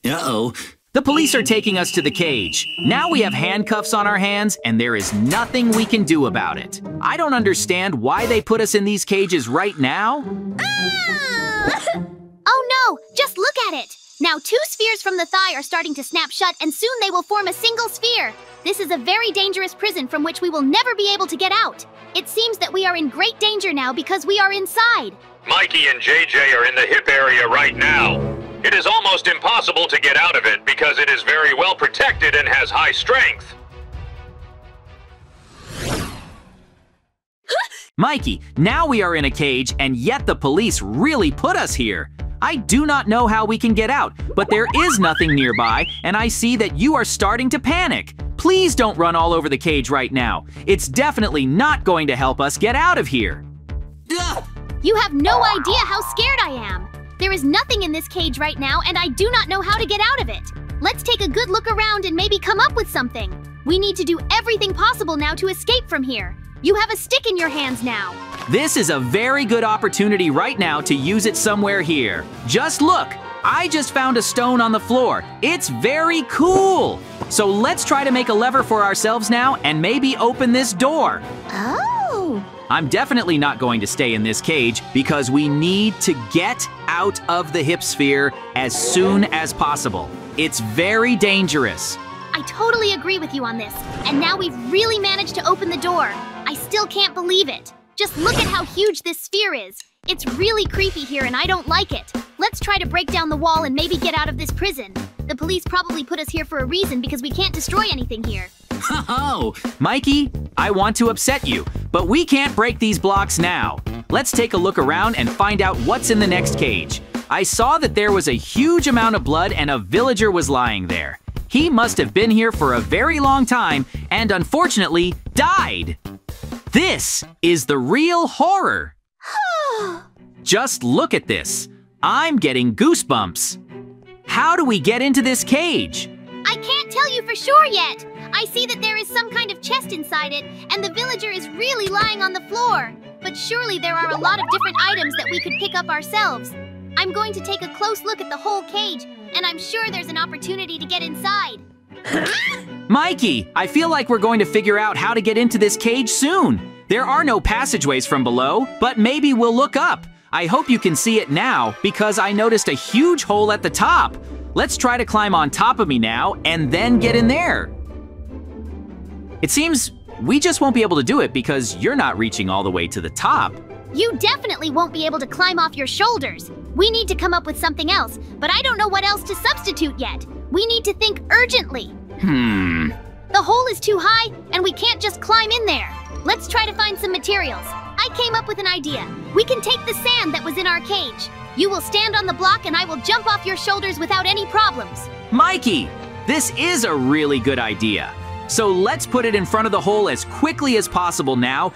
Uh-oh. The police are taking us to the cage. Now we have handcuffs on our hands, and there is nothing we can do about it. I don't understand why they put us in these cages right now. Oh no, just look at it. Now 2 spheres from the thigh are starting to snap shut, and soon they will form a single sphere. This is a very dangerous prison from which we will never be able to get out. It seems that we are in great danger now because we are inside. Mikey and JJ are in the hip area right now. It is almost impossible to get out of it because it is very well protected and has high strength. Mikey, now we are in a cage, and yet the police really put us here. I do not know how we can get out, but there is nothing nearby, and I see that you are starting to panic. Please don't run all over the cage right now. It's definitely not going to help us get out of here. Ugh. You have no idea how scared I am. There is nothing in this cage right now, and I do not know how to get out of it. Let's take a good look around and maybe come up with something. We need to do everything possible now to escape from here. You have a stick in your hands now. This is a very good opportunity right now to use it somewhere here. Just look, I just found a stone on the floor. It's very cool. So let's try to make a lever for ourselves now and maybe open this door. Oh. I'm definitely not going to stay in this cage because we need to get out of the hip sphere as soon as possible. It's very dangerous. I totally agree with you on this. And now we've really managed to open the door. I still can't believe it. Just look at how huge this sphere is. It's really creepy here and I don't like it. Let's try to break down the wall and maybe get out of this prison. The police probably put us here for a reason because we can't destroy anything here. Oh, Mikey, I want to upset you, but we can't break these blocks now. Let's take a look around and find out what's in the next cage. I saw that there was a huge amount of blood and a villager was lying there. He must have been here for a very long time and unfortunately died. This is the real horror. Just look at this. I'm getting goosebumps. How do we get into this cage? I can't tell you for sure yet. I see that there is some kind of chest inside it, and the villager is really lying on the floor. But surely there are a lot of different items that we could pick up ourselves. I'm going to take a close look at the whole cage, and I'm sure there's an opportunity to get inside. Mikey, I feel like we're going to figure out how to get into this cage soon. There are no passageways from below, but maybe we'll look up. I hope you can see it now because I noticed a huge hole at the top. Let's try to climb on top of me now and then get in there. It seems we just won't be able to do it because you're not reaching all the way to the top. You definitely won't be able to climb off your shoulders. We need to come up with something else, but I don't know what else to substitute yet. We need to think urgently. The hole is too high, and we can't just climb in there. Let's try to find some materials. I came up with an idea. We can take the sand that was in our cage. You will stand on the block and I will jump off your shoulders without any problems. Mikey, this is a really good idea. So let's put it in front of the hole as quickly as possible now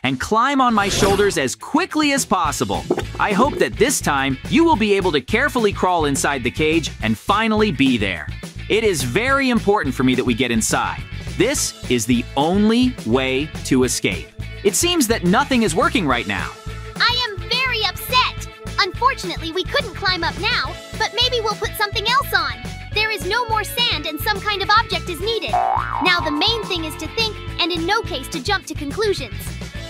and climb on my shoulders as quickly as possible. I hope that this time you will be able to carefully crawl inside the cage and finally be there. It is very important for me that we get inside. This is the only way to escape. It seems that nothing is working right now. I am very upset. Unfortunately, we couldn't climb up now, but maybe we'll put something else on. There is no more sand and some kind of object is needed. Now the main thing is to think and in no case to jump to conclusions.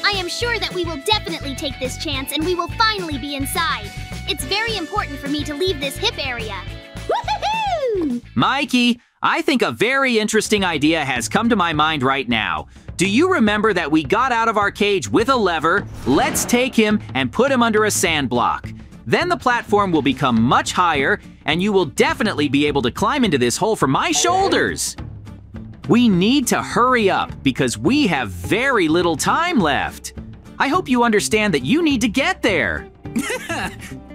I am sure that we will definitely take this chance and we will finally be inside. It's very important for me to leave this hip area. Woohoo! Mikey, I think a very interesting idea has come to my mind right now. Do you remember that we got out of our cage with a lever? Let's take him and put him under a sand block. Then the platform will become much higher and you will definitely be able to climb into this hole from my shoulders. We need to hurry up because we have very little time left. I hope you understand that you need to get there.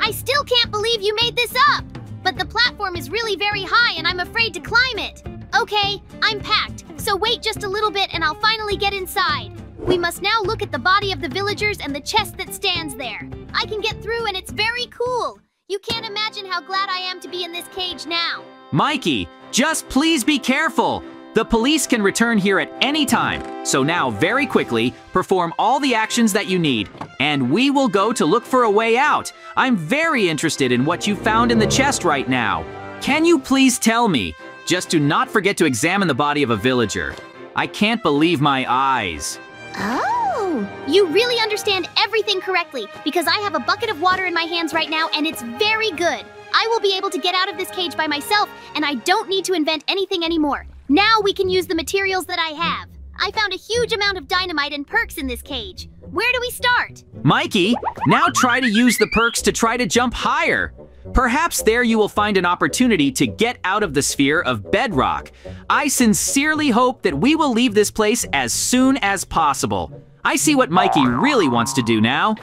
I still can't believe you made this up. But the platform is really very high and I'm afraid to climb it. Okay, I'm packed, so wait just a little bit and I'll finally get inside. We must now look at the body of the villagers and the chest that stands there. I can get through and it's very cool. You can't imagine how glad I am to be in this cage now. Mikey, just please be careful. The police can return here at any time. So now, very quickly, perform all the actions that you need, and we will go to look for a way out. I'm very interested in what you found in the chest right now. Can you please tell me? Just do not forget to examine the body of a villager. I can't believe my eyes. Oh, you really understand everything correctly because I have a bucket of water in my hands right now and it's very good. I will be able to get out of this cage by myself and I don't need to invent anything anymore. Now we can use the materials that I have. I found a huge amount of dynamite and perks in this cage. Where do we start? Mikey, now try to use the perks to try to jump higher. Perhaps there you will find an opportunity to get out of the sphere of Bedrock. I sincerely hope that we will leave this place as soon as possible. I see what Mikey really wants to do now.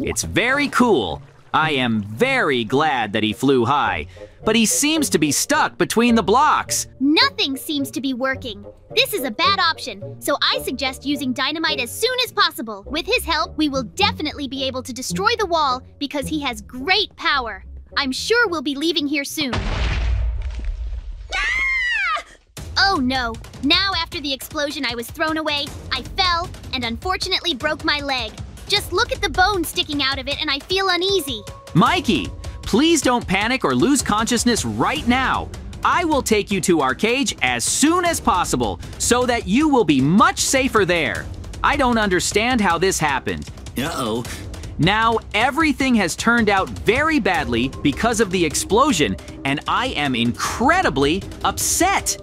It's very cool. I am very glad that he flew high, but he seems to be stuck between the blocks. Nothing seems to be working. This is a bad option, so I suggest using dynamite as soon as possible. With his help, we will definitely be able to destroy the wall because he has great power. I'm sure we'll be leaving here soon. Ah! Oh no, now after the explosion I was thrown away, I fell and unfortunately broke my leg. Just look at the bone sticking out of it and I feel uneasy. Mikey, please don't panic or lose consciousness right now. I will take you to our cage as soon as possible so that you will be much safer there. I don't understand how this happened. Uh-oh. Now everything has turned out very badly because of the explosion and I am incredibly upset.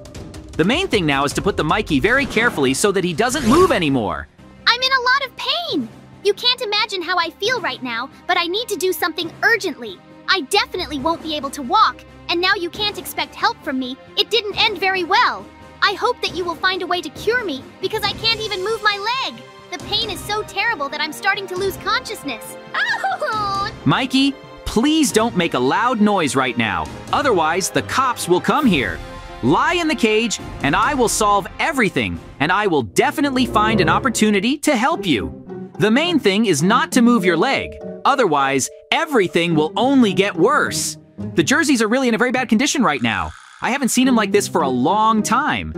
The main thing now is to put the Mikey very carefully so that he doesn't move anymore. I'm in a lot of pain. You can't imagine how I feel right now, but I need to do something urgently. I definitely won't be able to walk, and now you can't expect help from me. It didn't end very well. I hope that you will find a way to cure me, because I can't even move my leg. The pain is so terrible that I'm starting to lose consciousness. Oh! Mikey, please don't make a loud noise right now. Otherwise, the cops will come here. Lie in the cage, and I will solve everything, and I will definitely find an opportunity to help you. The main thing is not to move your leg. Otherwise, everything will only get worse. The jerseys are really in a very bad condition right now. I haven't seen them like this for a long time.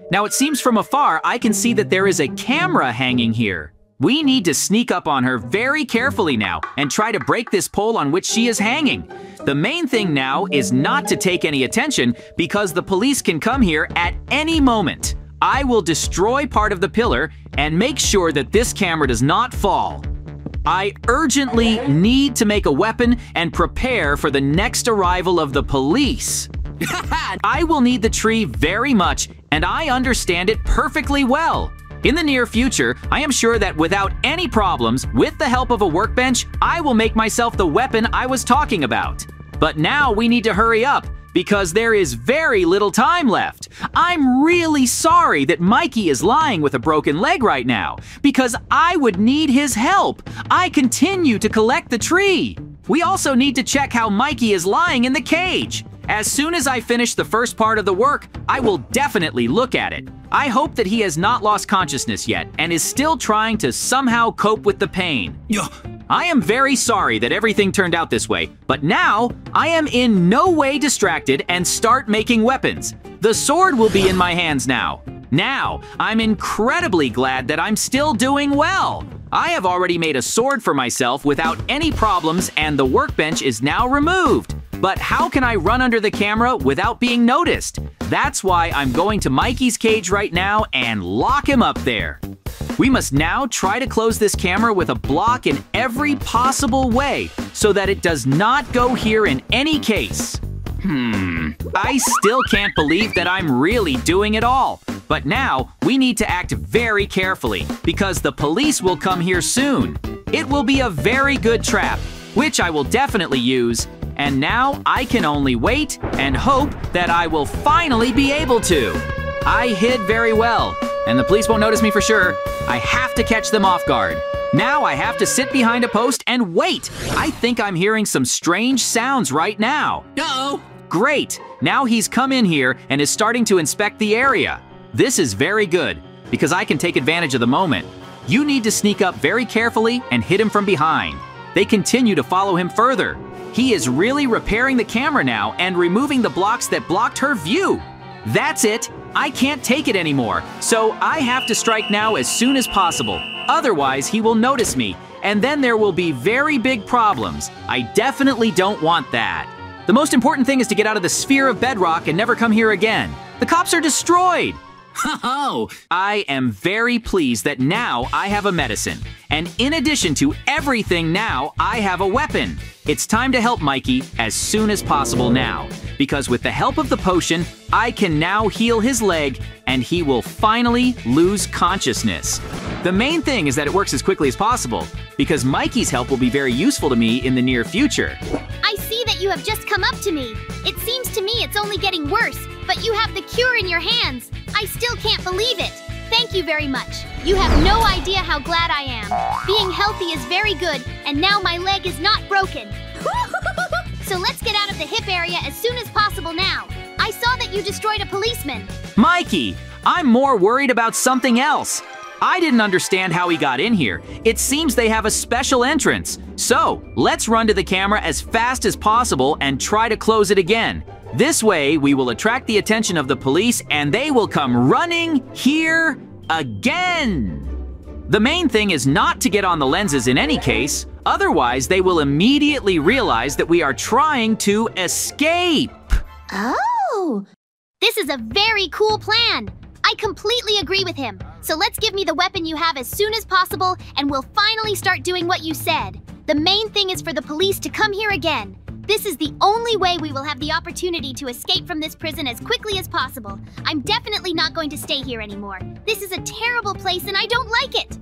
Now it seems from afar I can see that there is a camera hanging here. We need to sneak up on her very carefully now and try to break this pole on which she is hanging. The main thing now is not to take any attention because the police can come here at any moment. I will destroy part of the pillar and make sure that this camera does not fall. I urgently need to make a weapon and prepare for the next arrival of the police. I will need the tree very much, and I understand it perfectly well. In the near future, I am sure that without any problems, with the help of a workbench, I will make myself the weapon I was talking about. But now we need to hurry up, because there is very little time left. I'm really sorry that Mikey is lying with a broken leg right now, because I would need his help. I continue to collect the tree. We also need to check how Mikey is lying in the cage. As soon as I finish the first part of the work, I will definitely look at it. I hope that he has not lost consciousness yet and is still trying to somehow cope with the pain. I am very sorry that everything turned out this way, but now I am in no way distracted and start making weapons. The sword will be in my hands now. Now, I'm incredibly glad that I'm still doing well. I have already made a sword for myself without any problems and the workbench is now removed. But how can I run under the camera without being noticed? That's why I'm going to Mikey's cage right now and lock him up there. We must now try to close this camera with a block in every possible way so that it does not go here in any case. I still can't believe that I'm really doing it all. But now we need to act very carefully because the police will come here soon. It will be a very good trap, which I will definitely use. And now I can only wait and hope that I will finally be able to. I hid very well, and the police won't notice me for sure. I have to catch them off guard. Now I have to sit behind a post and wait. I think I'm hearing some strange sounds right now. Uh-oh. Great. Now he's come in here and is starting to inspect the area. This is very good because I can take advantage of the moment. You need to sneak up very carefully and hit him from behind. They continue to follow him further. He is really repairing the camera now and removing the blocks that blocked her view. That's it. I can't take it anymore, so I have to strike now as soon as possible. Otherwise, he will notice me, and then there will be very big problems. I definitely don't want that. The most important thing is to get out of the sphere of Bedrock and never come here again. The cops are destroyed! Oh, I am very pleased that now I have a medicine. And in addition to everything now, I have a weapon. It's time to help Mikey as soon as possible now. Because with the help of the potion, I can now heal his leg and he will finally lose consciousness. The main thing is that it works as quickly as possible, because Mikey's help will be very useful to me in the near future. I see that you have just come up to me. It seems to me it's only getting worse, but you have the cure in your hands. I still can't believe it. Thank you very much. You have no idea how glad I am. Being healthy is very good, and now my leg is not broken. So let's get out of the hip area as soon as possible now. I saw that you destroyed a policeman. Mikey, I'm more worried about something else. I didn't understand how he got in here. It seems they have a special entrance. So, let's run to the camera as fast as possible and try to close it again. This way, we will attract the attention of the police and they will come running here again. The main thing is not to get on the lenses in any case, otherwise they will immediately realize that we are trying to escape. Oh! This is a very cool plan. I completely agree with him. So let's give me the weapon you have as soon as possible and we'll finally start doing what you said. The main thing is for the police to come here again. This is the only way we will have the opportunity to escape from this prison as quickly as possible. I'm definitely not going to stay here anymore. This is a terrible place and I don't like it.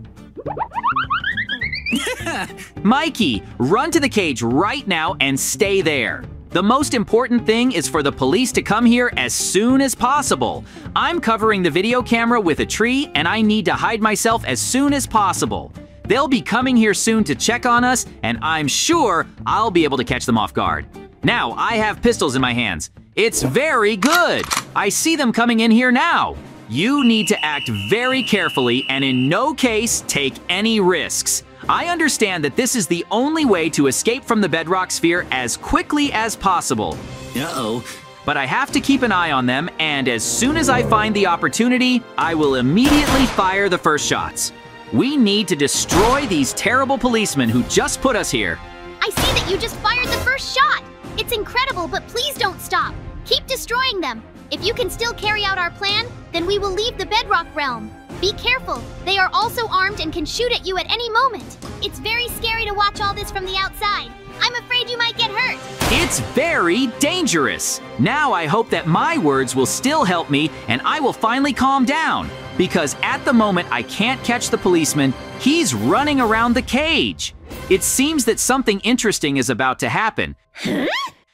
Mikey, run to the cage right now and stay there. The most important thing is for the police to come here as soon as possible. I'm covering the video camera with a tree and I need to hide myself as soon as possible. They'll be coming here soon to check on us, and I'm sure I'll be able to catch them off guard. Now, I have pistols in my hands. It's very good. I see them coming in here now. You need to act very carefully and in no case take any risks. I understand that this is the only way to escape from the Bedrock sphere as quickly as possible. Uh-oh. But I have to keep an eye on them, and as soon as I find the opportunity, I will immediately fire the first shots. We need to destroy these terrible policemen who just put us here. I see that you just fired the first shot. It's incredible, but please don't stop. Keep destroying them. If you can still carry out our plan, then we will leave the Bedrock realm. Be careful. They are also armed and can shoot at you at any moment. It's very scary to watch all this from the outside. I'm afraid you might get hurt. It's very dangerous. Now I hope that my words will still help me and I will finally calm down. Because at the moment I can't catch the policeman, he's running around the cage. It seems that something interesting is about to happen. Huh?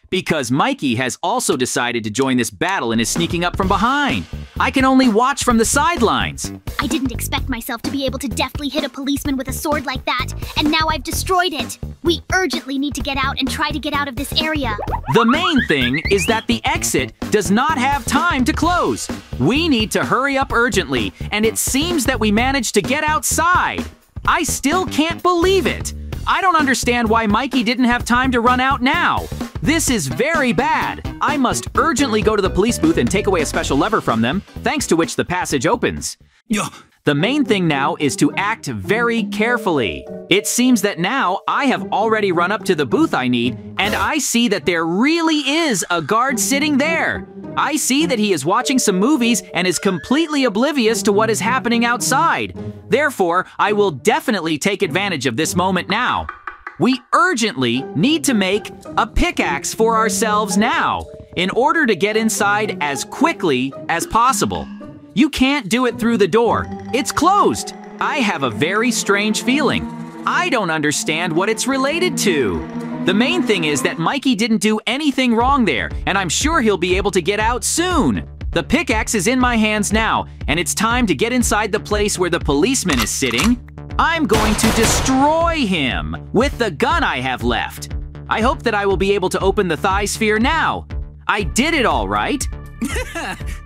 Because Mikey has also decided to join this battle and is sneaking up from behind. I can only watch from the sidelines. I didn't expect myself to be able to deftly hit a policeman with a sword like that, and now I've destroyed it. We urgently need to get out and try to get out of this area. The main thing is that the exit does not have time to close. We need to hurry up urgently, and it seems that we managed to get outside. I still can't believe it. I don't understand why Mikey didn't have time to run out now. This is very bad. I must urgently go to the police booth and take away a special lever from them, thanks to which the passage opens. The main thing now is to act very carefully. It seems that now I have already run up to the booth I need, and I see that there really is a guard sitting there. I see that he is watching some movies and is completely oblivious to what is happening outside. Therefore, I will definitely take advantage of this moment now. We urgently need to make a pickaxe for ourselves now in order to get inside as quickly as possible. You can't do it through the door. It's closed. I have a very strange feeling. I don't understand what it's related to. The main thing is that Mikey didn't do anything wrong there, and I'm sure he'll be able to get out soon. The pickaxe is in my hands now, and it's time to get inside the place where the policeman is sitting. I'm going to destroy him with the gun I have left. I hope that I will be able to open the thigh sphere now. I did it all right.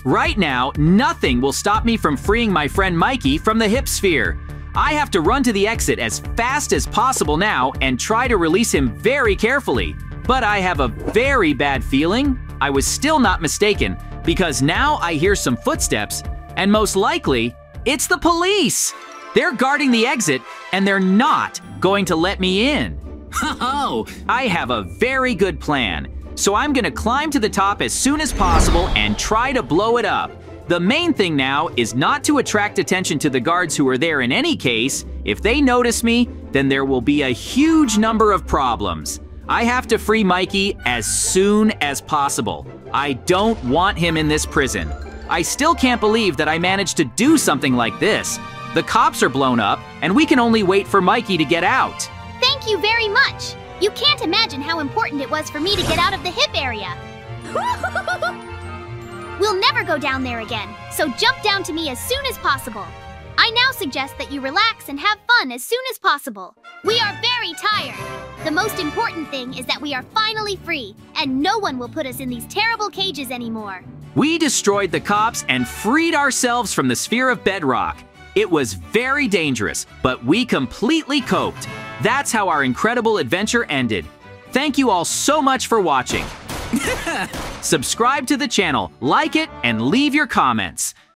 Right now, nothing will stop me from freeing my friend Mikey from the hip sphere. I have to run to the exit as fast as possible now and try to release him very carefully. But I have a very bad feeling I was still not mistaken, because now I hear some footsteps, and most likely, it's the police. They're guarding the exit, and they're not going to let me in. Oh, I have a very good plan. So I'm gonna climb to the top as soon as possible and try to blow it up. The main thing now is not to attract attention to the guards who are there in any case. If they notice me, then there will be a huge number of problems. I have to free Mikey as soon as possible. I don't want him in this prison. I still can't believe that I managed to do something like this. The cops are blown up, and we can only wait for Mikey to get out. Thank you very much. You can't imagine how important it was for me to get out of the hip area. We'll never go down there again, so jump down to me as soon as possible. I now suggest that you relax and have fun as soon as possible. We are very tired. The most important thing is that we are finally free, and no one will put us in these terrible cages anymore. We destroyed the cops and freed ourselves from the sphere of Bedrock. It was very dangerous, but we completely coped. That's how our incredible adventure ended. Thank you all so much for watching. Subscribe to the channel, like it, and leave your comments.